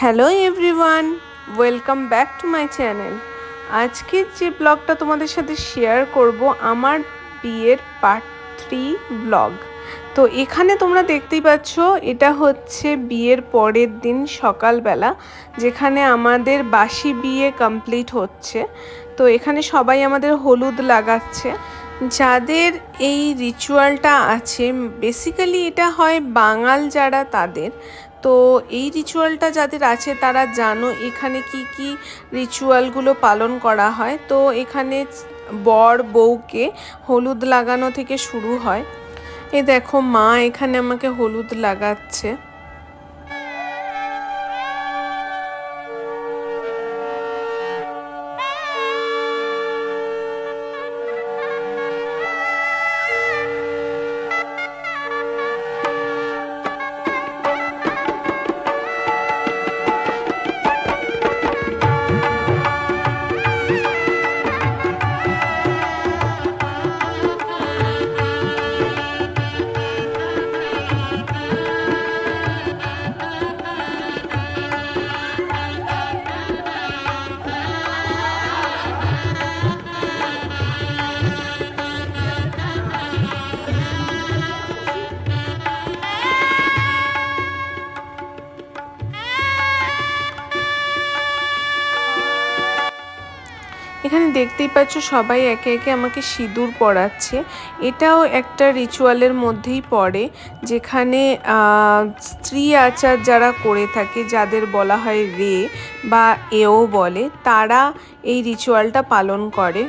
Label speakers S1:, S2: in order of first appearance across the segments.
S1: Hello everyone, welcome back to my channel. আজকের যে ব্লগটা তোমাদের সাথে শেয়ার করব আমার বিয়ের পার্ট 3 ব্লগ। তো এখানে তোমরা দেখতেই পাচ্ছ, এটা হচ্ছে বিয়ের পরের দিন সকালবেলা, যেখানে আমাদের বাসি বিয়ে কমপ্লিট হচ্ছে। তো এখানে সবাই আমাদের হলুদ লাগাচ্ছে। যাদের এই রিচুয়ালটা আছে, বেসিক্যালি এটা হয় বাঙাল যারা তাদের। তো এই রিচুয়ালটা যাদের আছে তারা জানো এখানে কি কি রিচুয়ালগুলো পালন করা হয়। তো এখানে বর বউকে হলুদ লাগানো থেকে শুরু হয়। এই দেখো মা এখানে আমাকে হলুদ লাগাচ্ছে। এখানে দেখতেই পাচ্ছ সবাই একে একে আমাকে সিঁদুর পরাচ্ছে। এটাও একটা রিচুয়ালের মধ্যেই পড়ে, যেখানে স্ত্রী আচার যারা করে থাকে, যাদের বলা হয় রে বা এও বলে, তারা এই রিচুয়ালটা পালন করে।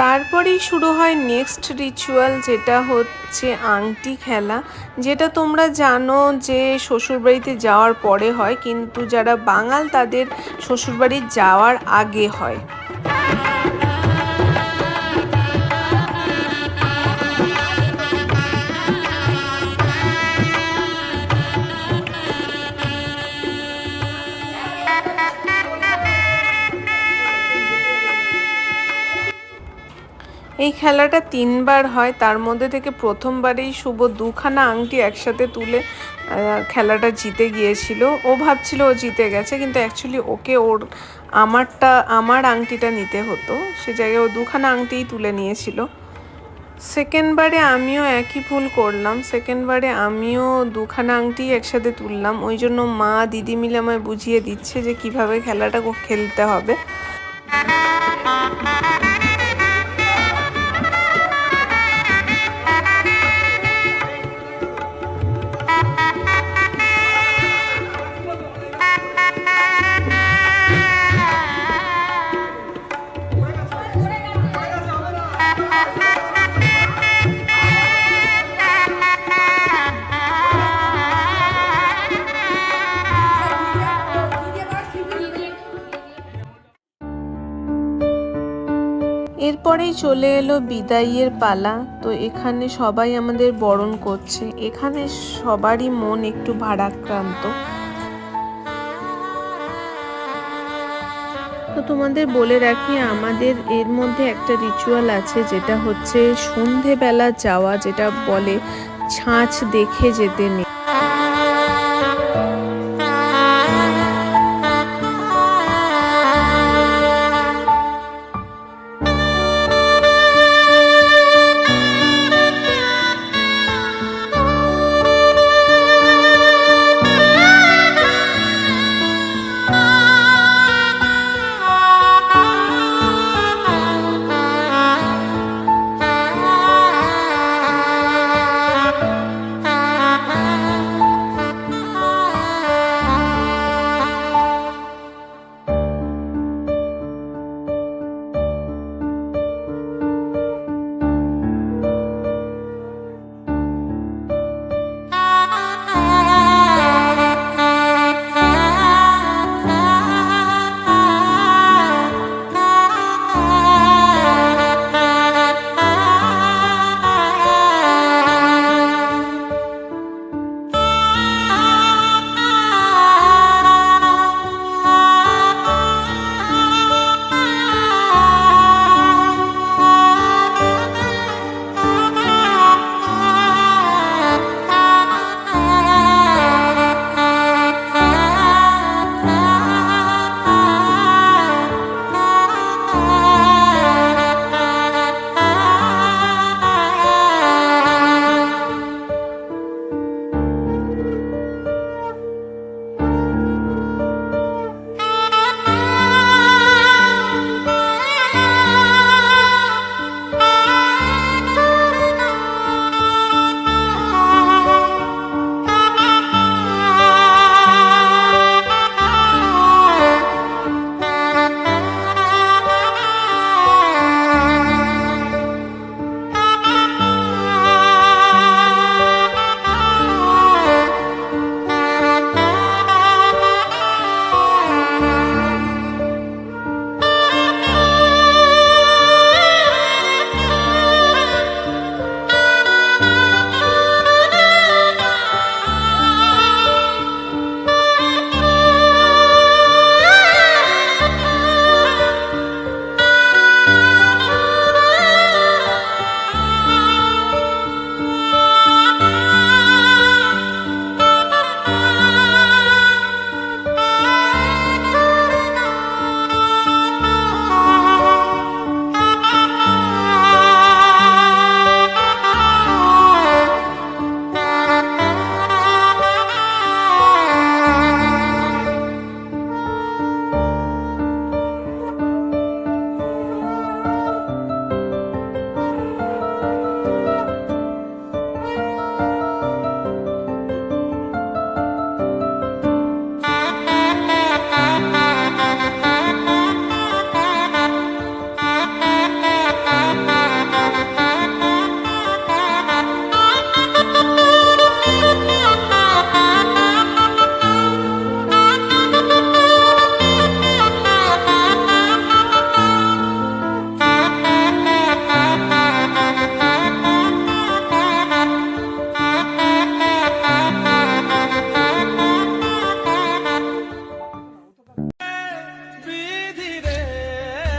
S1: তারপরেই শুরু হয় নেক্সট রিচুয়াল, যেটা হচ্ছে আংটি খেলা। যেটা তোমরা জানো যে শ্বশুরবাড়িতে যাওয়ার পরে হয়, কিন্তু যারা বাঙাল তাদের শ্বশুরবাড়ি যাওয়ার আগে হয়। এই খেলাটা 3বার হয়, তার মধ্যে থেকে প্রথমবারেই শুভ দুখানা আংটি একসাথে তুলে খেলাটা জিতে গিয়েছিল। ও ভাবছিল ও জিতে গেছে, কিন্তু অ্যাকচুয়ালি ওকে আমার আংটিটা নিতে হতো, সে জায়গায় ও দুখানা আংটিই তুলে নিয়েছিল। সেকেন্ডবারে আমিও একই ভুল করলাম, সেকেন্ডবারে আমিও দুখানা আংটি একসাথে তুললাম। ওই জন্য মা দিদি মিলে আমায় বুঝিয়ে দিচ্ছে যে কিভাবে খেলাটা খেলতে হবে। এরপরেই চলে এলো বিদাইয়ের পালা। তো এখানে সবাই আমাদের বরণ করছে, এখানে সবারই মন একটু ভারাক্রান্ত। তো তোমাদের বলে রাখি, আমাদের এর মধ্যে একটা রিচুয়াল আছে, যেটা হচ্ছে সন্ধেবেলা যাওয়া, যেটা বলে ছাঁচ দেখে যেতে নেই।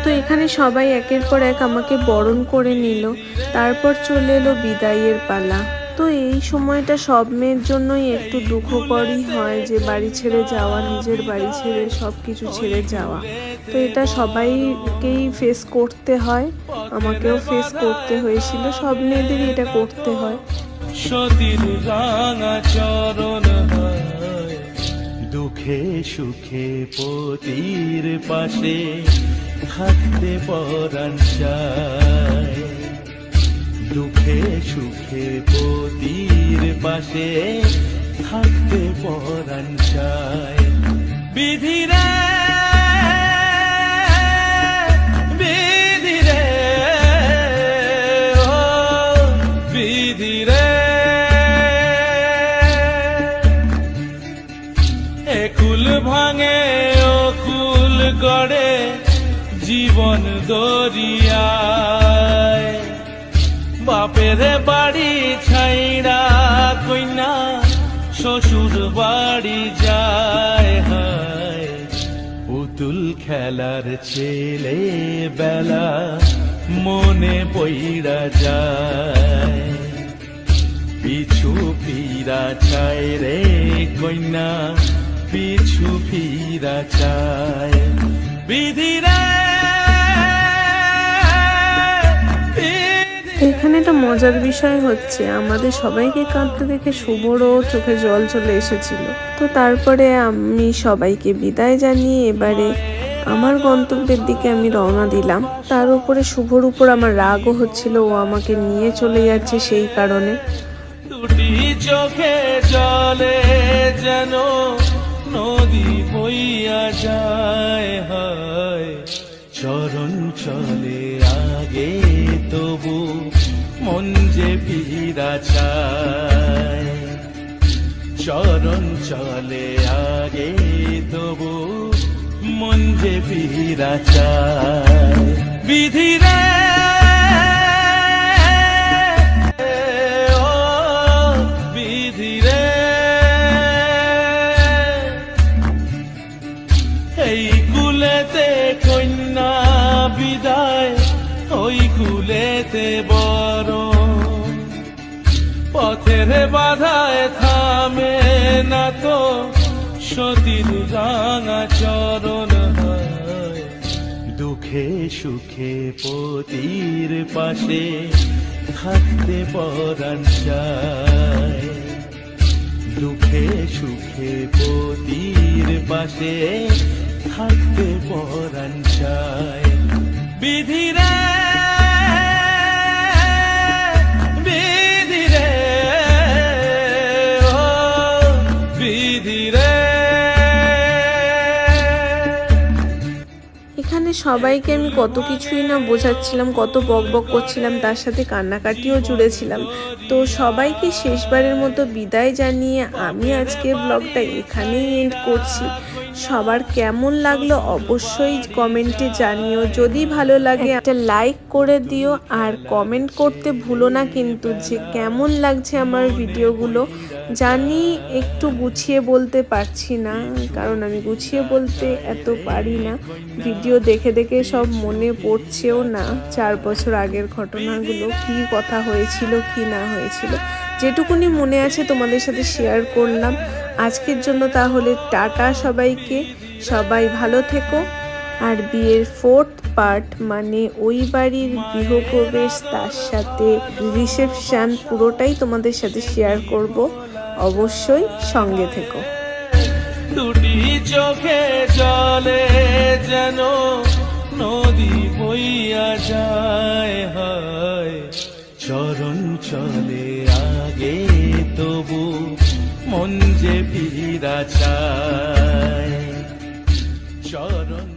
S1: তো এখানে সবাই একের পর এক আমাকে বরণ করে নিল। তারপর চলে এলো বিদায়ের পালা। তো এই সময়টা সব মেয়ের জন্যই একটু দুঃখকরই হয়, যে বাড়ি ছেড়ে যাওয়া, নিজের বাড়ি ছেড়ে সব কিছু ছেড়ে যাওয়া। তো এটা সবাইকেই ফেস করতে হয়, আমাকেও ফেস করতে হয়েছিল, সব মেয়েদেরই এটা করতে হয়।
S2: সতীর রাঙা চরণ দুঃখে সুখে পতির পাশে থাকতে পরাণ চায়, দুঃখে সুখে পতির পাশে থাকতে পরাণ চায়। বিধিরে বিধিরে ও বিধিরে একুল ভাঙে অকুল গড়ে জীবন দরিয়ায়, বাপের বাড়ি ছাইড়া কইনা শ্বশুর বাড়ি যায়, হায় পুতুল খেলার ছেলে বেলা মনে পইড়া যায়, পিছু ফিরা চায় রে কইনা পিছু ফিরা চায়। বিধিরা
S1: এখানে একটা মজার বিষয় হচ্ছে, আমাদের সবাইকে কাঁদতে দেখে শুভরও চোখে জল চলে এসেছিল। তো তারপরে আমি সবাইকে বিদায় জানিয়ে এবারে আমার গন্তব্যের দিকে আমি রওনা দিলাম। তার উপরে শুভর উপর আমার রাগও হচ্ছিল, ও আমাকে নিয়ে চলে যাচ্ছে সেই কারণে।
S2: দুটি চোখে জলে যেন নদী বইয়া যায়, হয় চরণ চলে আগে তবু মন যে ফিরা চায়, চরণ চলে আগে তবু মন যে ফিরা চায়। বিধিরে ও বিধিরে এই কুলেতে কন্যা বিদায়, ওই কুলেতে বড় পথের বাধায় থামে না তো সতীর রাঙা চরণ, দুঃখে সুখে পতির পাশে থাকতে পরাণ চায়, দুঃখে সুখে পতির পাশে থাকতে পরাণ চায়। বিধিরে বিধিরে ও বিধিরে
S1: এখানে সবাইকে আমি কত কিছুই না বোঝাচ্ছিলাম, কত বক বক করছিলাম, তার সাথে কান্নাকাটিও জুড়েছিলাম। তো সবাইকে শেষবারের মতো বিদায় জানিয়ে আমি আজকের ব্লগটা এখানেই এন্ড করছি। সবার কেমন লাগলো অবশ্যই কমেন্টে জানিও, যদি ভালো লাগে একটা লাইক করে দিও, আর কমেন্ট করতে ভুলো না কিন্তু যে কেমন লাগছে আমার ভিডিওগুলো। জানি একটু গুছিয়ে বলতে পারছি না, কারণ আমি গুছিয়ে বলতে এত পারি না, ভিডিও দেখে দেখে সব মনে পড়ছেও না 4 বছর আগের ঘটনাগুলো, কি কথা হয়েছিল কি না হয়েছিল, যেটুকুনি মনে আছে তোমাদের সাথে শেয়ার করলাম। আজকের জন্য তাহলে টাটা সবাইকে, সবাই ভালো থেকো। আর বিয়ের 4th পার্ট মানে ওই বাড়ির গৃহপ্রবেশ, তার সাথে রিসেপশন পুরোটাই তোমাদের সাথে শেয়ার করব, অবশ্যই সঙ্গে থেকো।
S2: দুটি চোখে জলে যেন নদী বইয়া যায়, হয় চরণ চলে আগে তবু মন যে ফিরা চায়, চরণ